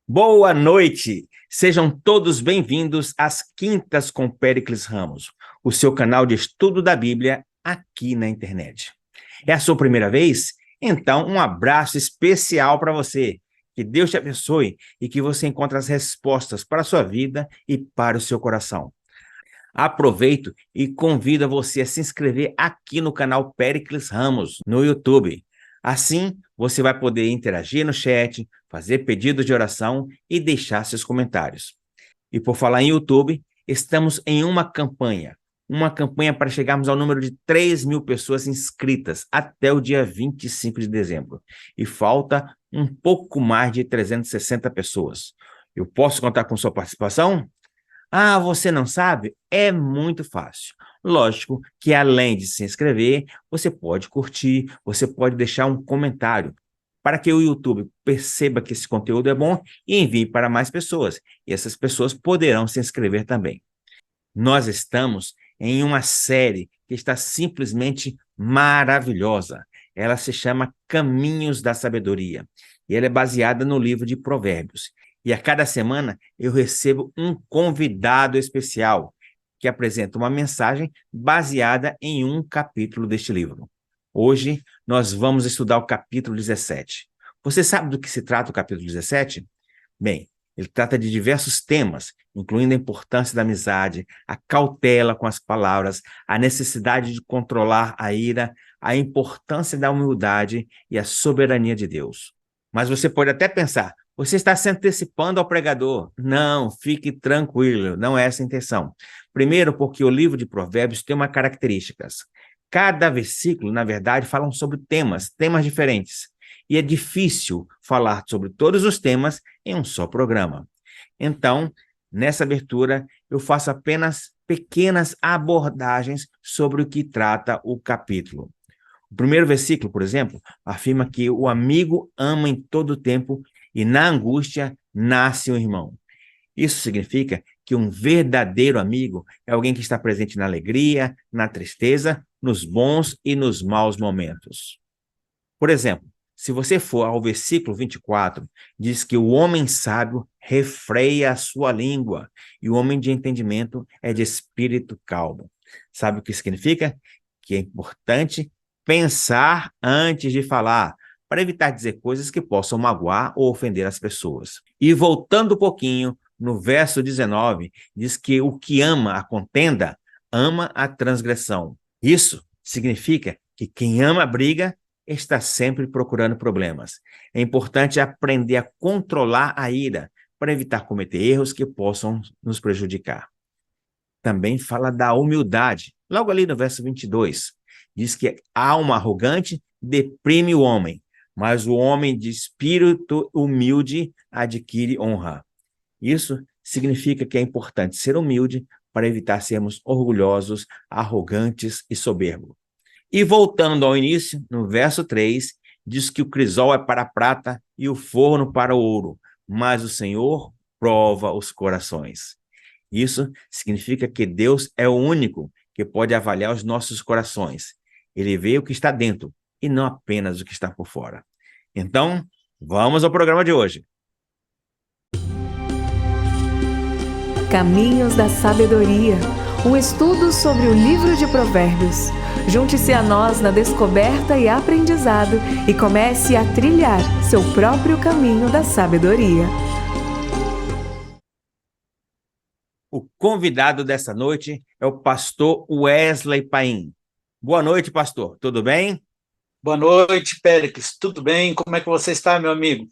Boa noite! Sejam todos bem-vindos às Quintas com Péricles Ramos, o seu canal de estudo da Bíblia aqui na internet. É a sua primeira vez? Então, um abraço especial para você. Que Deus te abençoe e que você encontre as respostas para a sua vida e para o seu coração. Aproveito e convido você a se inscrever aqui no canal Péricles Ramos, no YouTube. Assim, você vai poder interagir no chat, fazer pedidos de oração e deixar seus comentários. E por falar em YouTube, estamos em uma campanha para chegarmos ao número de 3.000 pessoas inscritas até o dia 25 de dezembro. E falta um pouco mais de 360 pessoas. Eu posso contar com sua participação? Ah, você não sabe? É muito fácil. Lógico que além de se inscrever, você pode curtir, você pode deixar um comentário para que o YouTube perceba que esse conteúdo é bom e envie para mais pessoas. E essas pessoas poderão se inscrever também. Nós estamos em uma série que está simplesmente maravilhosa. Ela se chama Caminhos da Sabedoria e ela é baseada no livro de Provérbios. E a cada semana eu recebo um convidado especial que apresenta uma mensagem baseada em um capítulo deste livro. Hoje nós vamos estudar o capítulo 17. Você sabe do que se trata o capítulo 17? Bem, ele trata de diversos temas, incluindo a importância da amizade, a cautela com as palavras, a necessidade de controlar a ira, a importância da humildade e a soberania de Deus. Mas você pode até pensar, você está se antecipando ao pregador. Não, fique tranquilo, não é essa a intenção. Primeiro, porque o livro de Provérbios tem uma característica. Cada versículo, na verdade, fala sobre temas diferentes. E é difícil falar sobre todos os temas em um só programa. Então, nessa abertura, eu faço apenas pequenas abordagens sobre o que trata o capítulo. O primeiro versículo, por exemplo, afirma que o amigo ama em todo tempo e na angústia nasce um irmão. Isso significa que um verdadeiro amigo é alguém que está presente na alegria, na tristeza, nos bons e nos maus momentos. Por exemplo, se você for ao versículo 24, diz que o homem sábio refreia a sua língua e o homem de entendimento é de espírito calmo. Sabe o que significa? Que é importante pensar antes de falar, para evitar dizer coisas que possam magoar ou ofender as pessoas. E voltando um pouquinho, no verso 19, diz que o que ama a contenda, ama a transgressão. Isso significa que quem ama a briga está sempre procurando problemas. É importante aprender a controlar a ira para evitar cometer erros que possam nos prejudicar. Também fala da humildade. Logo ali no verso 22, diz que a alma arrogante deprime o homem, mas o homem de espírito humilde adquire honra. Isso significa que é importante ser humilde para evitar sermos orgulhosos, arrogantes e soberbos. E voltando ao início, no verso 3, diz que o crisol é para a prata e o forno para o ouro, mas o Senhor prova os corações. Isso significa que Deus é o único que pode avaliar os nossos corações. Ele vê o que está dentro e não apenas o que está por fora. Então, vamos ao programa de hoje. Caminhos da Sabedoria, um estudo sobre o livro de Provérbios. Junte-se a nós na descoberta e aprendizado e comece a trilhar seu próprio caminho da sabedoria. O convidado dessa noite é o pastor Wesley Paim. Boa noite, pastor. Tudo bem? Boa noite, Péricles. Tudo bem? Como é que você está, meu amigo?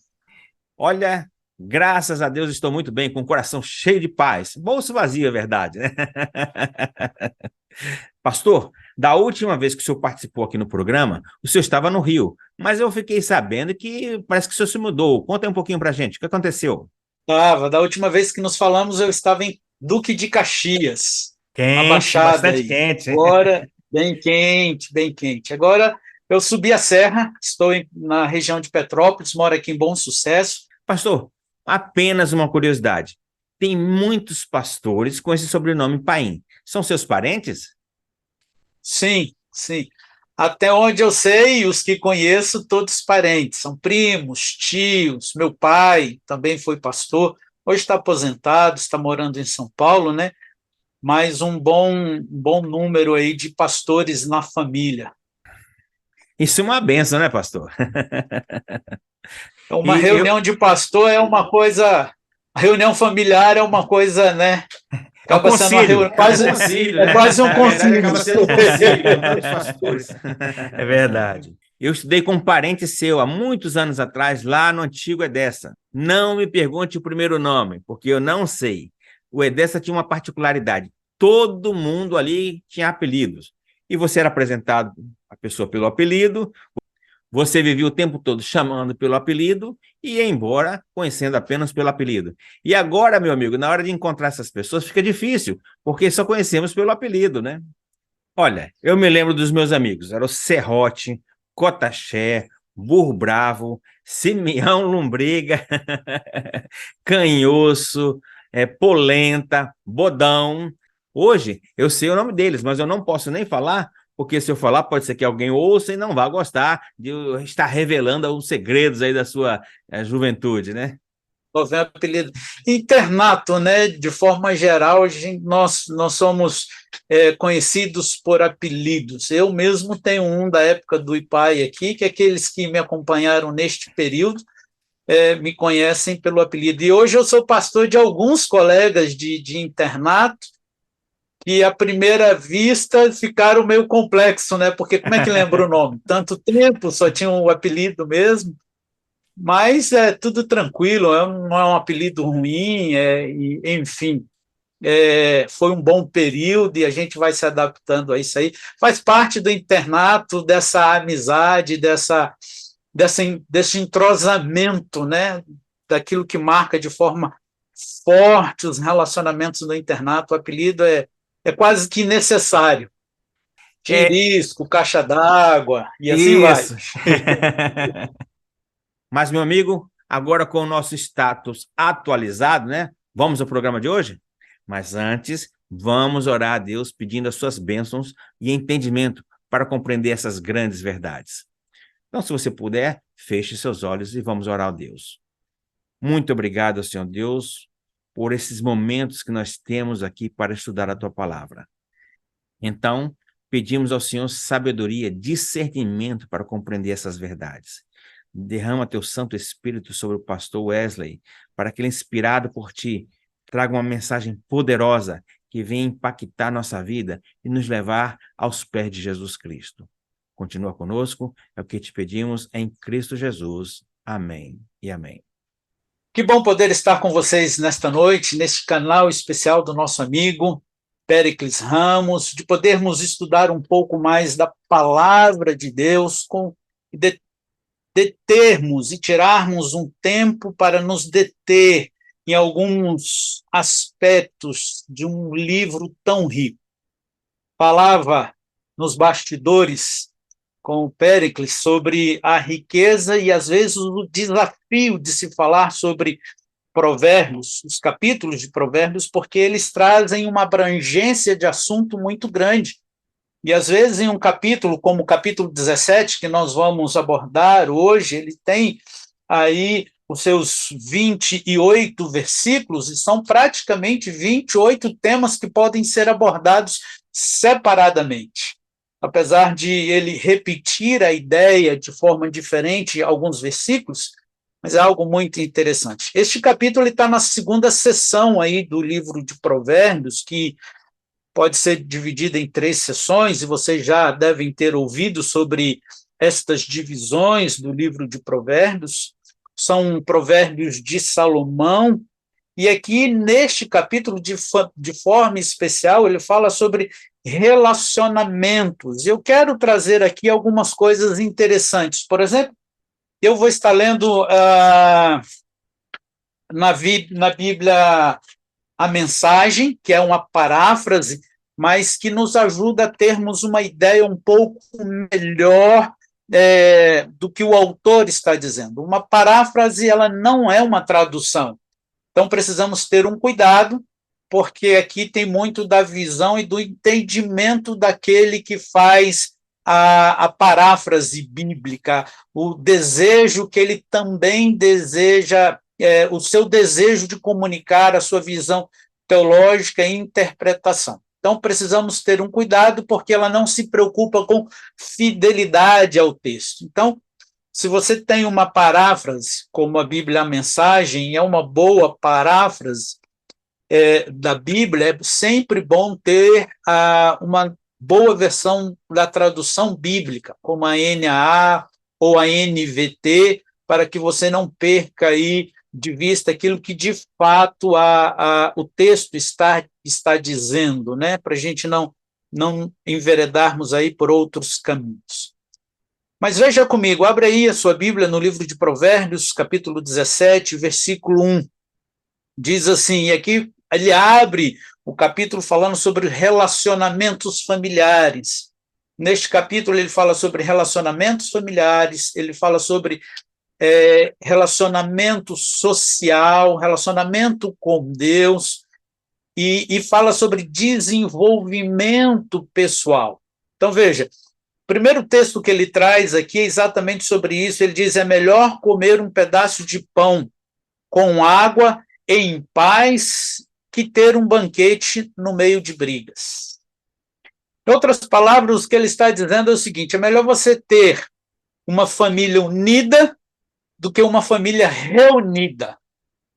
Olha, graças a Deus estou muito bem, com o coração cheio de paz. Bolso vazio, é verdade, né? Pastor, da última vez que o senhor participou aqui no programa, o senhor estava no Rio, mas eu fiquei sabendo que parece que o senhor se mudou. Conta aí um pouquinho pra gente, o que aconteceu? Da última vez que nos falamos, eu estava em Duque de Caxias, na Quente, Baixada bastante aí. quente. Agora, bem quente, bem quente. Agora, eu subi a serra, estou na região de Petrópolis, moro aqui em Bom Sucesso. Pastor, apenas uma curiosidade. Tem muitos pastores com esse sobrenome Paim. São seus parentes? Sim, sim. Até onde eu sei, os que conheço, todos parentes, são primos, tios. Meu pai também foi pastor, hoje está aposentado, está morando em São Paulo, né? Mas um bom número aí de pastores na família. Isso é uma benção, né, pastor? Então, uma E eu, reunião de pastor é uma coisa, a reunião familiar é uma coisa, né? é um Acaba sendo uma concílio, reunião, é um quase, concílio, é né? quase um Na verdade, concílio. acaba sendo um concílio com todos os pastores. É verdade. Eu estudei com um parente seu há muitos anos atrás, lá no antigo Edessa. Não me pergunte o primeiro nome, porque eu não sei. O Edessa tinha uma particularidade. Todo mundo ali tinha apelidos. E você era apresentado a pessoa pelo apelido, você vivia o tempo todo chamando pelo apelido e ia embora conhecendo apenas pelo apelido. E agora, meu amigo, na hora de encontrar essas pessoas fica difícil, porque só conhecemos pelo apelido, né? Olha, eu me lembro dos meus amigos, era o Serrote, Cotaxé, Burro Bravo, Simeão Lombriga, Canhoço, Polenta, Bodão. Hoje eu sei o nome deles, mas eu não posso nem falar, porque se eu falar pode ser que alguém ouça e não vá gostar de eu estar revelando alguns segredos aí da sua juventude, né? Vem apelido. Internato, né? De forma geral, nós somos conhecidos por apelidos. Eu mesmo tenho um da época do IPAI aqui, que aqueles que me acompanharam neste período me conhecem pelo apelido. E hoje eu sou pastor de alguns colegas de internato, que à primeira vista ficaram meio complexo, né? Porque como é que lembra o nome? Tanto tempo, só tinha o apelido mesmo. Mas é tudo tranquilo, não é um apelido ruim, enfim, foi um bom período e a gente vai se adaptando a isso aí. Faz parte do internato, dessa amizade, desse entrosamento, né? Daquilo que marca de forma forte os relacionamentos do internato. O apelido é quase que necessário. É Tirisco, caixa d'água, e assim vai. isso. Mas, meu amigo, agora com o nosso status atualizado, né? Vamos ao programa de hoje? Mas antes, vamos orar a Deus pedindo as suas bênçãos e entendimento para compreender essas grandes verdades. Então, se você puder, feche seus olhos e vamos orar a Deus. Muito obrigado, Senhor Deus, por esses momentos que nós temos aqui para estudar a tua palavra. Então, pedimos ao Senhor sabedoria, discernimento para compreender essas verdades. Derrama teu Santo Espírito sobre o pastor Wesley, para que ele, inspirado por ti, traga uma mensagem poderosa que venha impactar nossa vida e nos levar aos pés de Jesus Cristo. Continua conosco, é o que te pedimos em Cristo Jesus. Amém e amém. Que bom poder estar com vocês nesta noite, neste canal especial do nosso amigo Péricles Ramos, de podermos estudar um pouco mais da palavra de Deus, determos e tirarmos um tempo para nos deter em alguns aspectos de um livro tão rico. Falava nos bastidores com o Péricles sobre a riqueza e, às vezes, o desafio de se falar sobre Provérbios, os capítulos de Provérbios, porque eles trazem uma abrangência de assunto muito grande. E, às vezes, em um capítulo, como o capítulo 17, que nós vamos abordar hoje, ele tem aí os seus 28 versículos, e são praticamente 28 temas que podem ser abordados separadamente. Apesar de ele repetir a ideia de forma diferente em alguns versículos, mas é algo muito interessante. Este capítulo está na segunda seção aí do livro de Provérbios, que pode ser dividido em 3 sessões, e vocês já devem ter ouvido sobre estas divisões do livro de Provérbios. São provérbios de Salomão, e aqui neste capítulo, de forma especial, ele fala sobre relacionamentos. Eu quero trazer aqui algumas coisas interessantes. Por exemplo, eu vou estar lendo na Bíblia a mensagem, que é uma paráfrase, mas que nos ajuda a termos uma ideia um pouco melhor do que o autor está dizendo. Uma paráfrase, ela não é uma tradução. Então, precisamos ter um cuidado, porque aqui tem muito da visão e do entendimento daquele que faz a paráfrase bíblica, o desejo que ele também deseja, o seu desejo de comunicar a sua visão teológica e interpretação. Então, precisamos ter um cuidado, porque ela não se preocupa com fidelidade ao texto. Então, se você tem uma paráfrase, como a Bíblia a Mensagem, é uma boa paráfrase da Bíblia, é sempre bom ter uma boa versão da tradução bíblica, como a NAA ou a NVT, para que você não perca aí de vista aquilo que, de fato, o texto está dizendo, né? Para a gente não enveredarmos aí por outros caminhos. Mas veja comigo, abre aí a sua Bíblia no livro de Provérbios, capítulo 17, versículo 1. Diz assim, e aqui ele abre o capítulo falando sobre relacionamentos familiares. Neste capítulo ele fala sobre relacionamentos familiares, ele fala sobre relacionamento social, relacionamento com Deus, e fala sobre desenvolvimento pessoal. Então, veja, o primeiro texto que ele traz aqui é exatamente sobre isso. Ele diz, é melhor comer um pedaço de pão com água em paz que ter um banquete no meio de brigas. Em outras palavras, o que ele está dizendo é o seguinte, é melhor você ter uma família unida do que uma família reunida.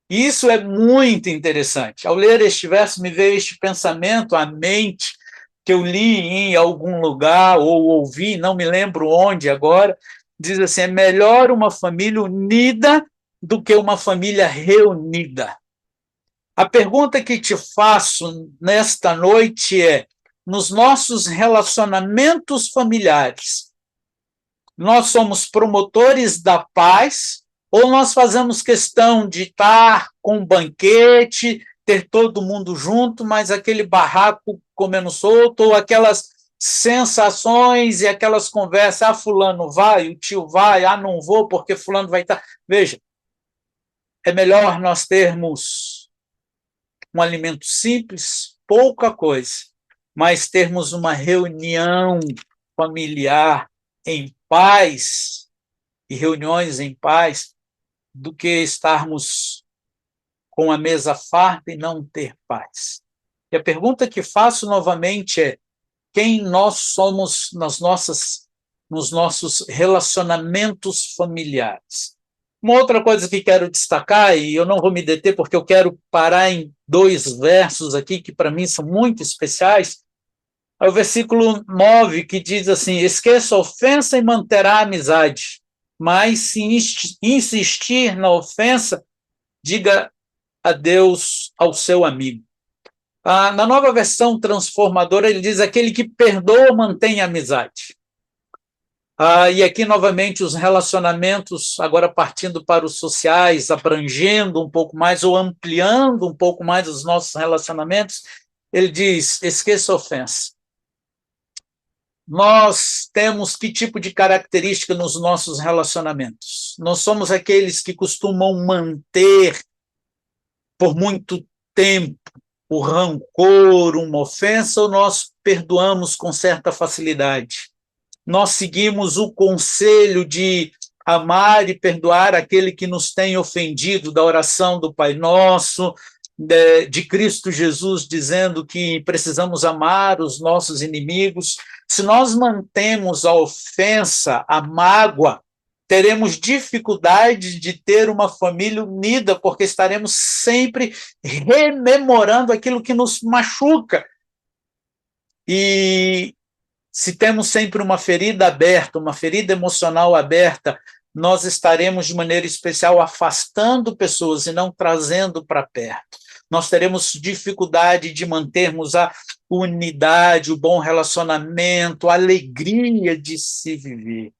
E isso é muito interessante. Ao ler este verso, me veio este pensamento à mente, que eu li em algum lugar, ou ouvi, não me lembro onde agora, diz assim, é melhor uma família unida do que uma família reunida. A pergunta que te faço nesta noite é, nos nossos relacionamentos familiares, nós somos promotores da paz ou nós fazemos questão de estar com um banquete, ter todo mundo junto, mas aquele barraco comendo solto, ou aquelas sensações e aquelas conversas, fulano vai, o tio vai, não vou porque fulano vai estar. Veja, é melhor nós termos um alimento simples, pouca coisa, mas termos uma reunião familiar em paz e reuniões em paz do que estarmos com a mesa farta e não ter paz. E a pergunta que faço novamente é, quem nós somos nos nossos relacionamentos familiares? Uma outra coisa que quero destacar, e eu não vou me deter porque eu quero parar em 2 versos aqui que para mim são muito especiais, é o versículo 9, que diz assim, esqueça a ofensa e manterá a amizade, mas se insistir na ofensa, diga adeus ao seu amigo. Na nova versão transformadora, ele diz, aquele que perdoa mantém a amizade. E aqui, novamente, os relacionamentos, agora partindo para os sociais, abrangendo um pouco mais ou ampliando um pouco mais os nossos relacionamentos, ele diz, esqueça a ofensa. Nós temos que tipo de característica nos nossos relacionamentos? Nós somos aqueles que costumam manter por muito tempo o rancor, uma ofensa, ou nós perdoamos com certa facilidade? Nós seguimos o conselho de amar e perdoar aquele que nos tem ofendido, da oração do Pai Nosso, de Cristo Jesus dizendo que precisamos amar os nossos inimigos. Se nós mantemos a ofensa, a mágoa, teremos dificuldade de ter uma família unida, porque estaremos sempre rememorando aquilo que nos machuca. E se temos sempre uma ferida aberta, uma ferida emocional aberta, nós estaremos de maneira especial afastando pessoas e não trazendo para perto. Nós teremos dificuldade de mantermos a unidade, o bom relacionamento, a alegria de se viver.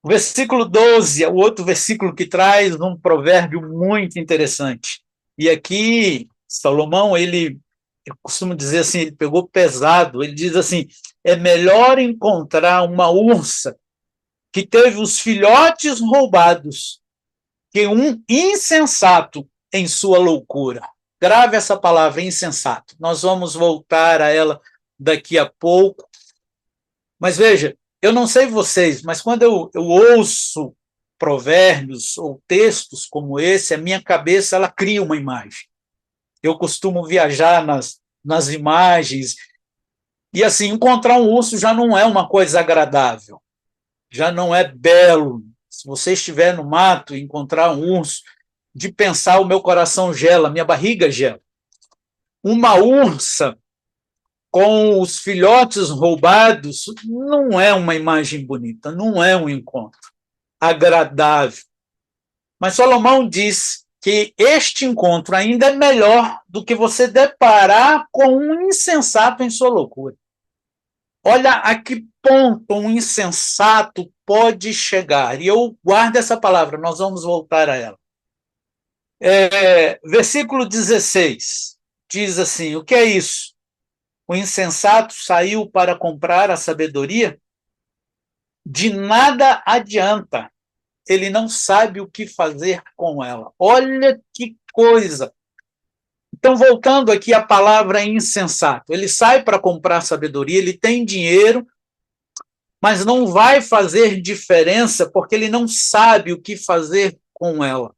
O versículo 12 é o outro versículo que traz um provérbio muito interessante. E aqui, Salomão, eu costumo dizer assim, ele pegou pesado, ele diz assim, é melhor encontrar uma ursa que teve os filhotes roubados que um insensato em sua loucura. Grave essa palavra, insensato. Nós vamos voltar a ela daqui a pouco. Mas veja, eu não sei vocês, mas quando eu ouço provérbios ou textos como esse, a minha cabeça ela cria uma imagem. Eu costumo viajar nas imagens, e assim, encontrar um urso já não é uma coisa agradável, já não é belo. Se você estiver no mato e encontrar um urso, de pensar o meu coração gela, minha barriga gela. Uma ursa com os filhotes roubados não é uma imagem bonita, não é um encontro agradável. Mas Salomão diz que este encontro ainda é melhor do que você deparar com um insensato em sua loucura. Olha a que ponto um insensato pode chegar. E eu guardo essa palavra, nós vamos voltar a ela. Versículo 16 diz assim: o que é isso? O insensato saiu para comprar a sabedoria? De nada adianta, ele não sabe o que fazer com ela. Olha que coisa! Então, voltando aqui à palavra insensato, ele sai para comprar sabedoria, ele tem dinheiro, mas não vai fazer diferença porque ele não sabe o que fazer com ela.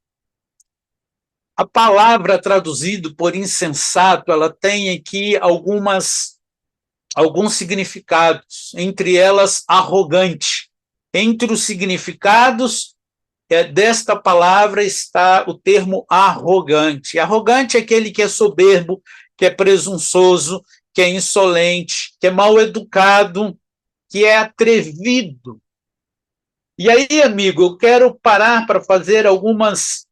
A palavra traduzida por insensato, ela tem aqui alguns significados, entre elas arrogante. Entre os significados desta palavra está o termo arrogante. Arrogante é aquele que é soberbo, que é presunçoso, que é insolente, que é mal educado, que é atrevido. E aí, amigo, eu quero parar para fazer algumas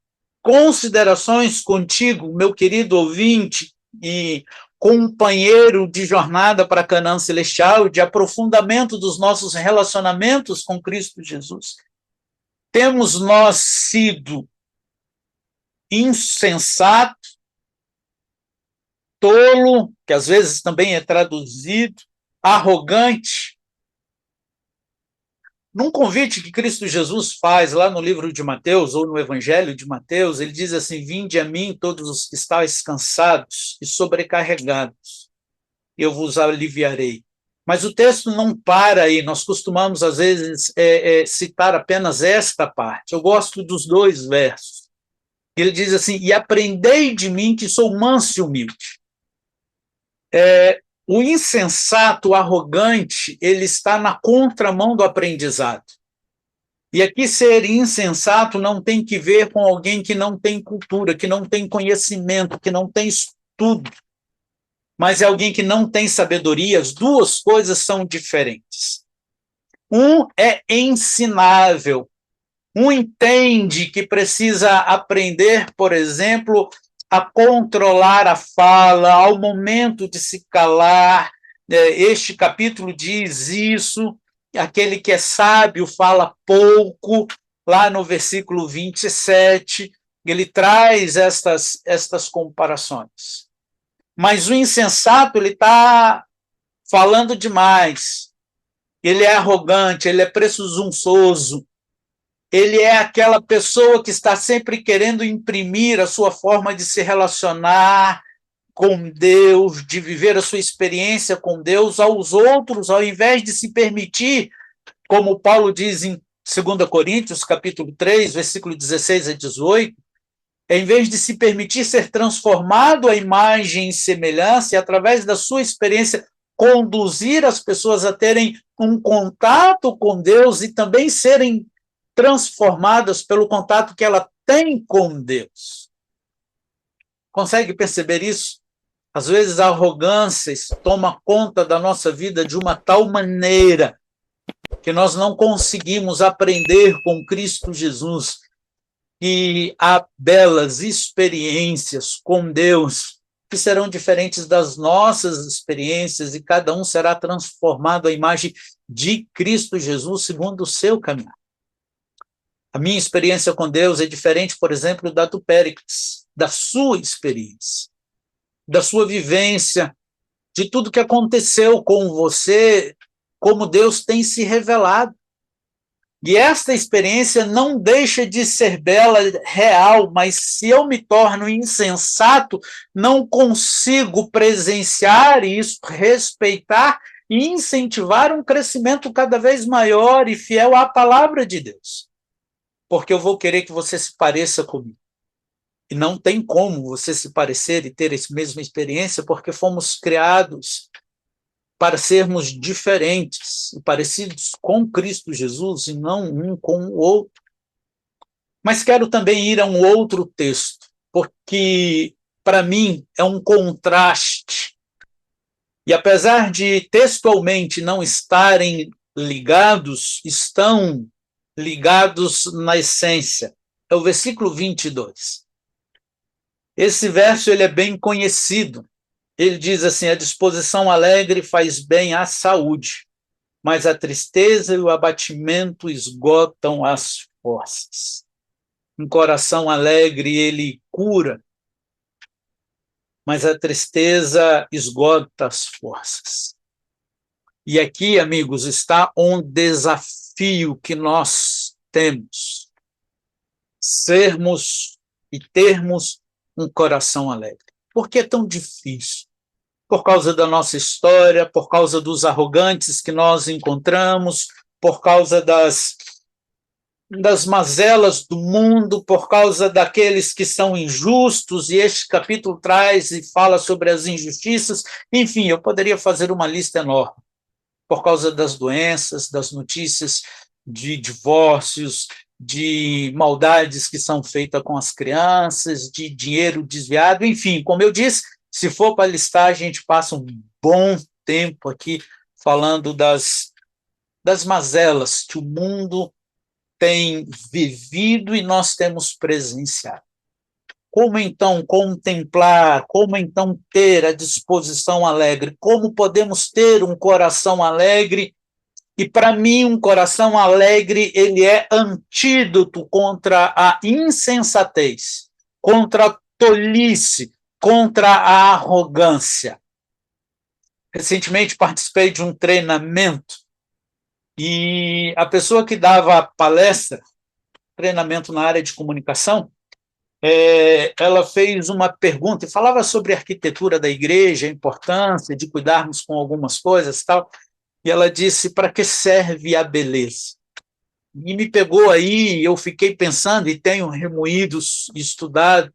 considerações contigo, meu querido ouvinte e companheiro de jornada para Canaã Celestial, de aprofundamento dos nossos relacionamentos com Cristo Jesus. Temos nós sido insensato, tolo, que às vezes também é traduzido, arrogante. Num convite que Cristo Jesus faz lá no livro de Mateus, ou no Evangelho de Mateus, ele diz assim: vinde a mim todos os que estáis cansados e sobrecarregados, eu vos aliviarei. Mas o texto não para aí, nós costumamos às vezes citar apenas esta parte. Eu gosto dos dois versos. Ele diz assim: e aprendei de mim que sou manso e humilde. O insensato, o arrogante, ele está na contramão do aprendizado. E aqui ser insensato não tem que ver com alguém que não tem cultura, que não tem conhecimento, que não tem estudo, mas é alguém que não tem sabedoria. As duas coisas são diferentes. Um é ensinável, um entende que precisa aprender, por exemplo, a controlar a fala, ao momento de se calar. Este capítulo diz isso, aquele que é sábio fala pouco, lá no versículo 27, ele traz estas comparações. Mas o insensato, ele está falando demais, ele é arrogante, ele é presunçoso, ele é aquela pessoa que está sempre querendo imprimir a sua forma de se relacionar com Deus, de viver a sua experiência com Deus aos outros, ao invés de se permitir, como Paulo diz em 2 Coríntios, capítulo 3, versículo 16 a 18, em vez de se permitir ser transformado à imagem e semelhança, e através da sua experiência conduzir as pessoas a terem um contato com Deus e também serem transformadas pelo contato que ela tem com Deus. Consegue perceber isso? Às vezes a arrogância toma conta da nossa vida de uma tal maneira que nós não conseguimos aprender com Cristo Jesus, e há belas experiências com Deus que serão diferentes das nossas experiências, e cada um será transformado à imagem de Cristo Jesus segundo o seu caminho. A minha experiência com Deus é diferente, por exemplo, da do Péricles, da sua experiência, da sua vivência, de tudo que aconteceu com você, como Deus tem se revelado. E esta experiência não deixa de ser bela, real, mas se eu me torno insensato, não consigo presenciar isso, respeitar e incentivar um crescimento cada vez maior e fiel à palavra de Deus. Porque eu vou querer que você se pareça comigo. E não tem como você se parecer e ter essa mesma experiência, porque fomos criados para sermos diferentes e parecidos com Cristo Jesus e não um com o outro. Mas quero também ir a um outro texto, porque, para mim, é um contraste. E apesar de textualmente não estarem ligados, estão ligados na essência. É o versículo 22. Esse verso ele é bem conhecido. Ele diz assim: a disposição alegre faz bem à saúde, mas a tristeza e o abatimento esgotam as forças. Um coração alegre, ele cura, mas a tristeza esgota as forças. E aqui, amigos, está um desafio que nós temos: sermos e termos um coração alegre. Por que é tão difícil? Por causa da nossa história, por causa dos arrogantes que nós encontramos, por causa das mazelas do mundo, por causa daqueles que são injustos, e este capítulo traz e fala sobre as injustiças. Enfim, eu poderia fazer uma lista enorme. Por causa das doenças, das notícias de divórcios, de maldades que são feitas com as crianças, de dinheiro desviado, enfim, como eu disse, se for para listar, a gente passa um bom tempo aqui falando das mazelas que o mundo tem vivido e nós temos presenciado. Como então contemplar, como então ter a disposição alegre? Como podemos ter um coração alegre? E para mim, um coração alegre, ele é antídoto contra a insensatez, contra a tolice, contra a arrogância. Recentemente participei de um treinamento e a pessoa que dava a palestra, treinamento na área de comunicação, ela fez uma pergunta e falava sobre a arquitetura da igreja, a importância de cuidarmos com algumas coisas e tal, e ela disse: para que serve a beleza? E me pegou aí, eu fiquei pensando e tenho remoído, estudado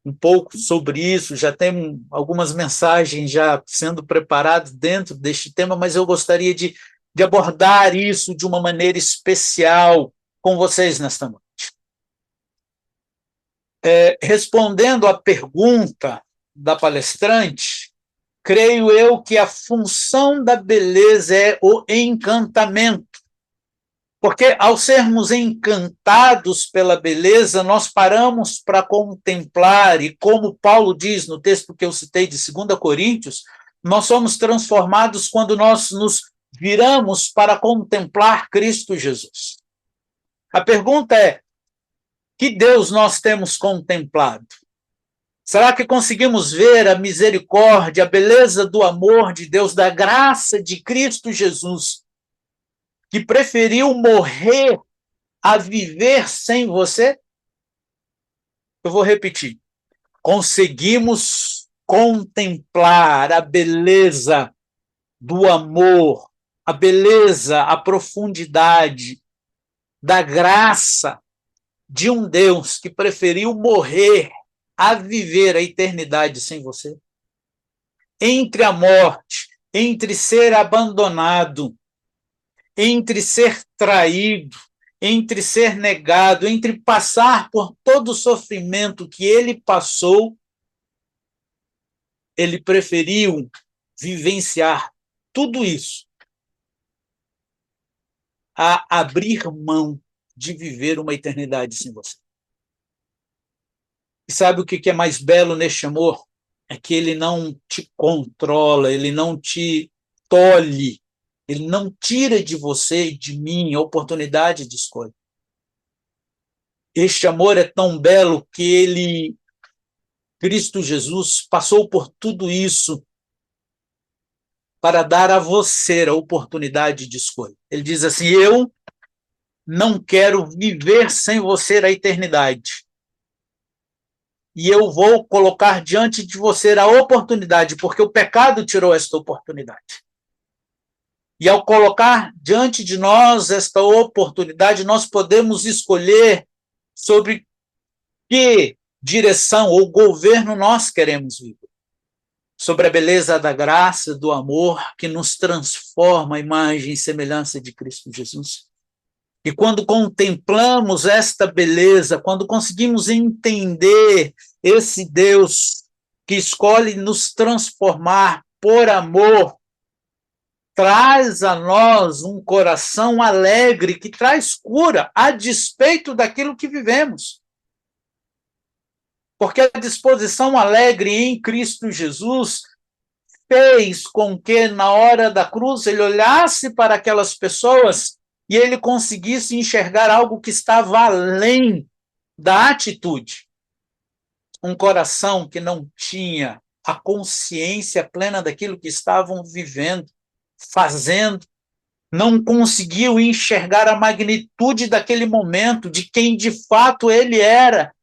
um pouco sobre isso, já tem algumas mensagens já sendo preparadas dentro deste tema, mas eu gostaria de abordar isso de uma maneira especial com vocês nesta noite. Respondendo à pergunta da palestrante, creio eu que a função da beleza é o encantamento. Porque, ao sermos encantados pela beleza, nós paramos para contemplar, e como Paulo diz no texto que eu citei de 2 Coríntios, nós somos transformados quando nós nos viramos para contemplar Cristo Jesus. A pergunta é: que Deus nós temos contemplado? Será que conseguimos ver a misericórdia, a beleza do amor de Deus, da graça de Cristo Jesus, que preferiu morrer a viver sem você? Eu vou repetir. Conseguimos contemplar a beleza do amor, a beleza, a profundidade da graça de um Deus que preferiu morrer a viver a eternidade sem você? Entre a morte, entre ser abandonado, entre ser traído, entre ser negado, entre passar por todo o sofrimento que ele passou, ele preferiu vivenciar tudo isso a abrir mão de viver uma eternidade sem você. E sabe o que é mais belo neste amor? É que ele não te controla, ele não te tolhe, ele não tira de você e de mim a oportunidade de escolha. Este amor é tão belo que Cristo Jesus, passou por tudo isso para dar a você a oportunidade de escolha. Ele diz assim: eu não quero viver sem você a eternidade. E eu vou colocar diante de você a oportunidade, porque o pecado tirou esta oportunidade. E ao colocar diante de nós esta oportunidade, nós podemos escolher sobre que direção ou governo nós queremos viver. Sobre a beleza da graça, do amor que nos transforma à imagem e semelhança de Cristo Jesus. E quando contemplamos esta beleza, quando conseguimos entender esse Deus que escolhe nos transformar por amor, traz a nós um coração alegre, que traz cura a despeito daquilo que vivemos. Porque a disposição alegre em Cristo Jesus fez com que, na hora da cruz, ele olhasse para aquelas pessoas e ele conseguisse enxergar algo que estava além da atitude. Um coração que não tinha a consciência plena daquilo que estavam vivendo, fazendo, não conseguiu enxergar a magnitude daquele momento, de quem de fato ele era.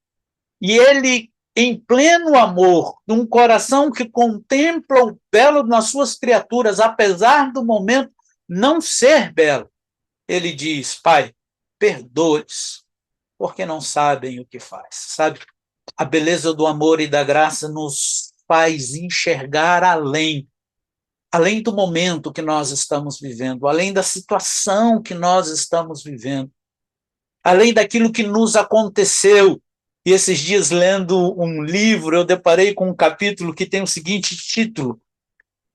E ele, em pleno amor, num coração que contempla o belo nas suas criaturas, apesar do momento não ser belo, ele diz: Pai, perdoe-os, porque não sabem o que faz. Sabe? A beleza do amor e da graça nos faz enxergar além do momento que nós estamos vivendo, além da situação que nós estamos vivendo, além daquilo que nos aconteceu. E esses dias, lendo um livro, eu deparei com um capítulo que tem o seguinte título.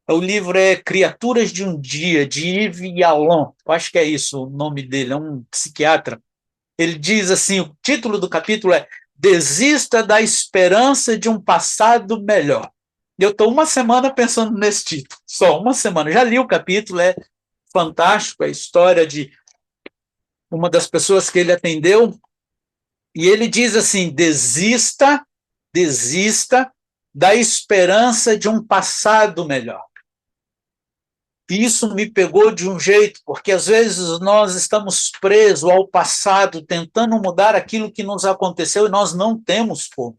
O livro é Criaturas de um Dia, de Yves Yalom. Eu acho que é isso o nome dele, é um psiquiatra. Ele diz assim, o título do capítulo é Desista da Esperança de um Passado Melhor. Eu estou uma semana pensando nesse título, só uma semana. Já li o capítulo, é fantástico, a história de uma das pessoas que ele atendeu, e ele diz assim, desista da esperança de um passado melhor. E isso me pegou de um jeito, porque às vezes nós estamos presos ao passado, tentando mudar aquilo que nos aconteceu, e nós não temos como.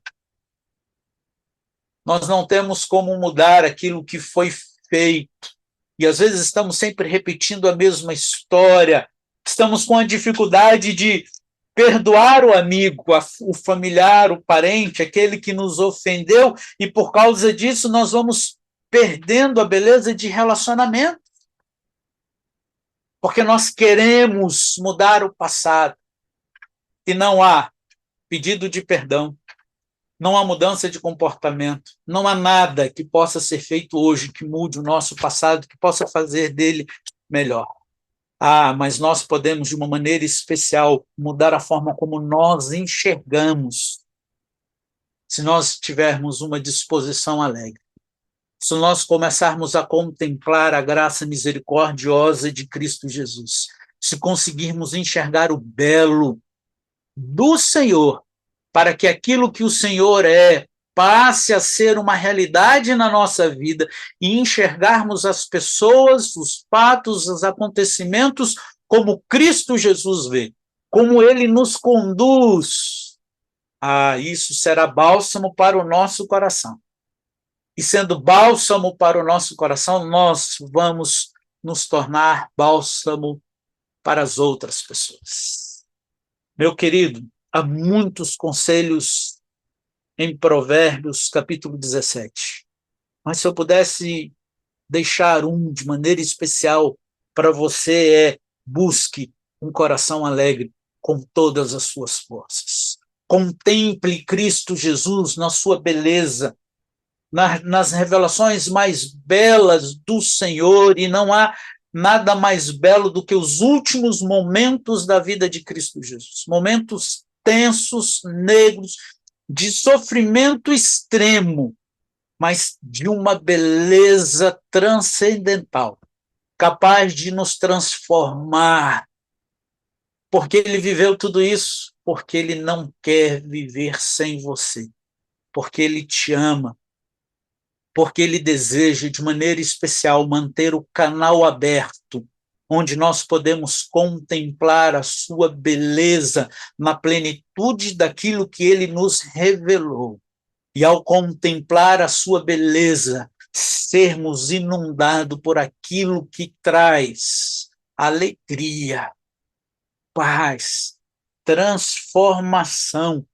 Nós não temos como mudar aquilo que foi feito. E às vezes estamos sempre repetindo a mesma história. Estamos com a dificuldade de perdoar o amigo, o familiar, o parente, aquele que nos ofendeu, e por causa disso nós vamos perdendo a beleza de relacionamento. Porque nós queremos mudar o passado. E não há pedido de perdão. Não há mudança de comportamento, não há nada que possa ser feito hoje que mude o nosso passado, que possa fazer dele melhor. Mas nós podemos, de uma maneira especial, mudar a forma como nós enxergamos, se nós tivermos uma disposição alegre. Se nós começarmos a contemplar a graça misericordiosa de Cristo Jesus, se conseguirmos enxergar o belo do Senhor, para que aquilo que o Senhor é passe a ser uma realidade na nossa vida e enxergarmos as pessoas, os fatos, os acontecimentos como Cristo Jesus vê, como ele nos conduz. Isso será bálsamo para o nosso coração. E sendo bálsamo para o nosso coração, nós vamos nos tornar bálsamo para as outras pessoas. Meu querido, há muitos conselhos em Provérbios, capítulo 17. Mas se eu pudesse deixar um de maneira especial para você, busque um coração alegre com todas as suas forças. Contemple Cristo Jesus na sua beleza, nas revelações mais belas do Senhor, e não há nada mais belo do que os últimos momentos da vida de Cristo Jesus. Momentos tensos, negros, de sofrimento extremo, mas de uma beleza transcendental, capaz de nos transformar, porque ele viveu tudo isso, porque ele não quer viver sem você, porque ele te ama, porque ele deseja, de maneira especial, manter o canal aberto, onde nós podemos contemplar a sua beleza na plenitude daquilo que ele nos revelou. E ao contemplar a sua beleza, sermos inundados por aquilo que traz alegria, paz, transformação,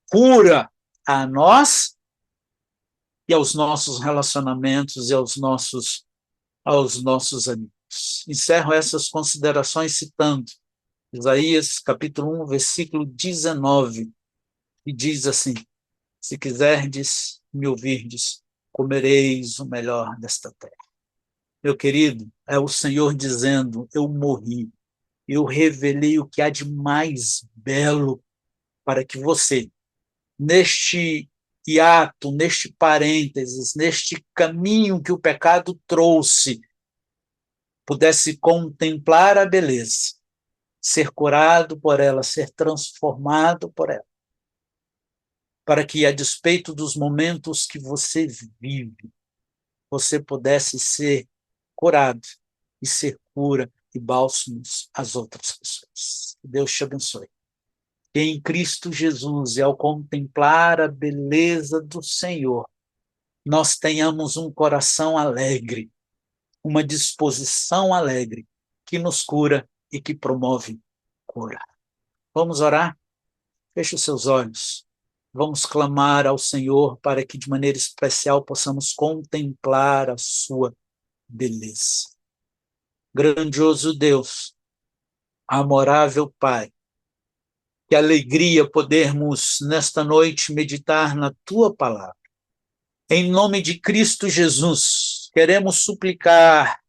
cura a nós e aos nossos relacionamentos e aos nossos amigos. Encerro essas considerações citando Isaías, capítulo 1, versículo 19, e diz assim: se quiserdes me ouvirdes, comereis o melhor desta terra. Meu querido, é o Senhor dizendo: eu morri, eu revelei o que há de mais belo para que você, neste hiato, neste parênteses, neste caminho que o pecado trouxe, pudesse contemplar a beleza, ser curado por ela, ser transformado por ela, para que, a despeito dos momentos que você vive, você pudesse ser curado e ser cura e bálsamos às outras pessoas. Que Deus te abençoe. Que em Cristo Jesus, e ao contemplar a beleza do Senhor, nós tenhamos um coração alegre, uma disposição alegre, que nos cura e que promove cura. Vamos orar? Feche os seus olhos. Vamos clamar ao Senhor para que, de maneira especial, possamos contemplar a sua beleza. Grandioso Deus, amorável Pai, que alegria podermos, nesta noite, meditar na Tua palavra. Em nome de Cristo Jesus, queremos suplicar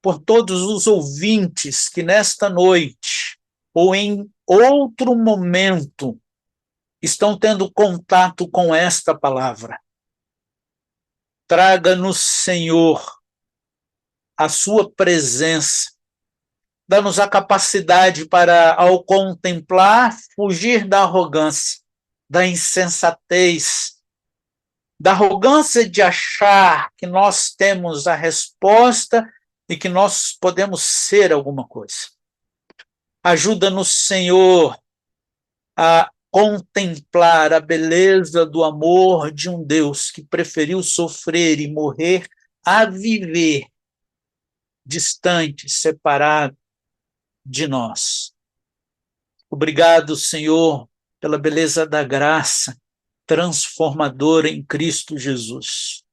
por todos os ouvintes que nesta noite, ou em outro momento, estão tendo contato com esta palavra. Traga-nos, Senhor, a sua presença. Dá-nos a capacidade para, ao contemplar, fugir da arrogância, da insensatez, da arrogância de achar que nós temos a resposta e que nós podemos ser alguma coisa. Ajuda-nos, Senhor, a contemplar a beleza do amor de um Deus que preferiu sofrer e morrer a viver distante, separado de nós. Obrigado, Senhor, pela beleza da graça transformadora em Cristo Jesus,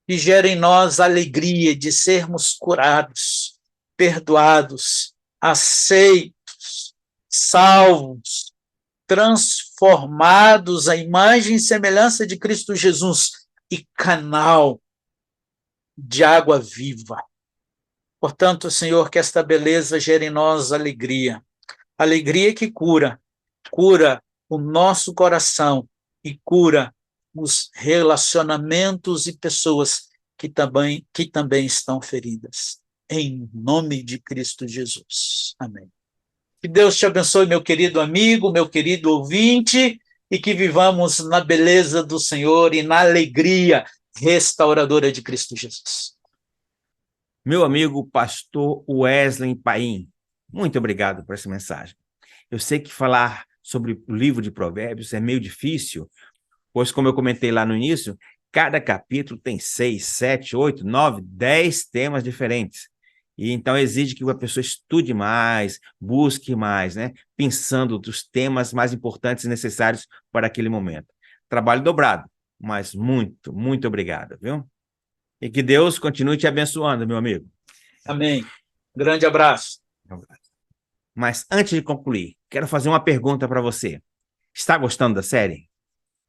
que gera em nós a alegria de sermos curados, perdoados, aceitos, salvos, transformados à imagem e semelhança de Cristo Jesus e canal de água viva. Portanto, Senhor, que esta beleza gere em nós alegria, alegria que cura o nosso coração e cura os relacionamentos e pessoas que também estão feridas. Em nome de Cristo Jesus. Amém. Que Deus te abençoe, meu querido amigo, meu querido ouvinte, e que vivamos na beleza do Senhor e na alegria restauradora de Cristo Jesus. Meu amigo pastor Wesley Paim, muito obrigado por essa mensagem. Eu sei que falar sobre o livro de Provérbios é meio difícil, pois, como eu comentei lá no início, cada capítulo tem 6, 7, 8, 9, 10 temas diferentes. E então exige que a pessoa estude mais, busque mais, né? Pensando dos temas mais importantes e necessários para aquele momento. Trabalho dobrado, mas muito, muito obrigado, viu? E que Deus continue te abençoando, meu amigo. Amém. Grande abraço. Mas antes de concluir, quero fazer uma pergunta para você. Está gostando da série?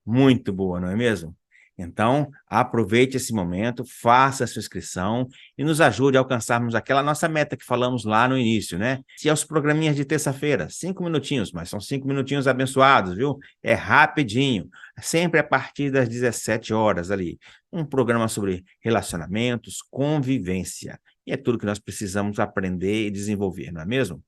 Muito boa, não é mesmo? Então, aproveite esse momento, faça a sua inscrição e nos ajude a alcançarmos aquela nossa meta que falamos lá no início, né? E aos programinhas de terça-feira, 5 minutinhos, mas são 5 minutinhos abençoados, viu? É rapidinho, sempre a partir das 17 horas ali. Um programa sobre relacionamentos, convivência. E é tudo que nós precisamos aprender e desenvolver, não é mesmo?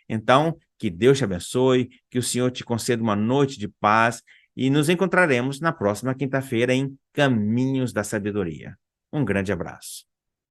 Então, que Deus te abençoe, que o Senhor te conceda uma noite de paz, e nos encontraremos na próxima quinta-feira em Caminhos da Sabedoria. Um grande abraço.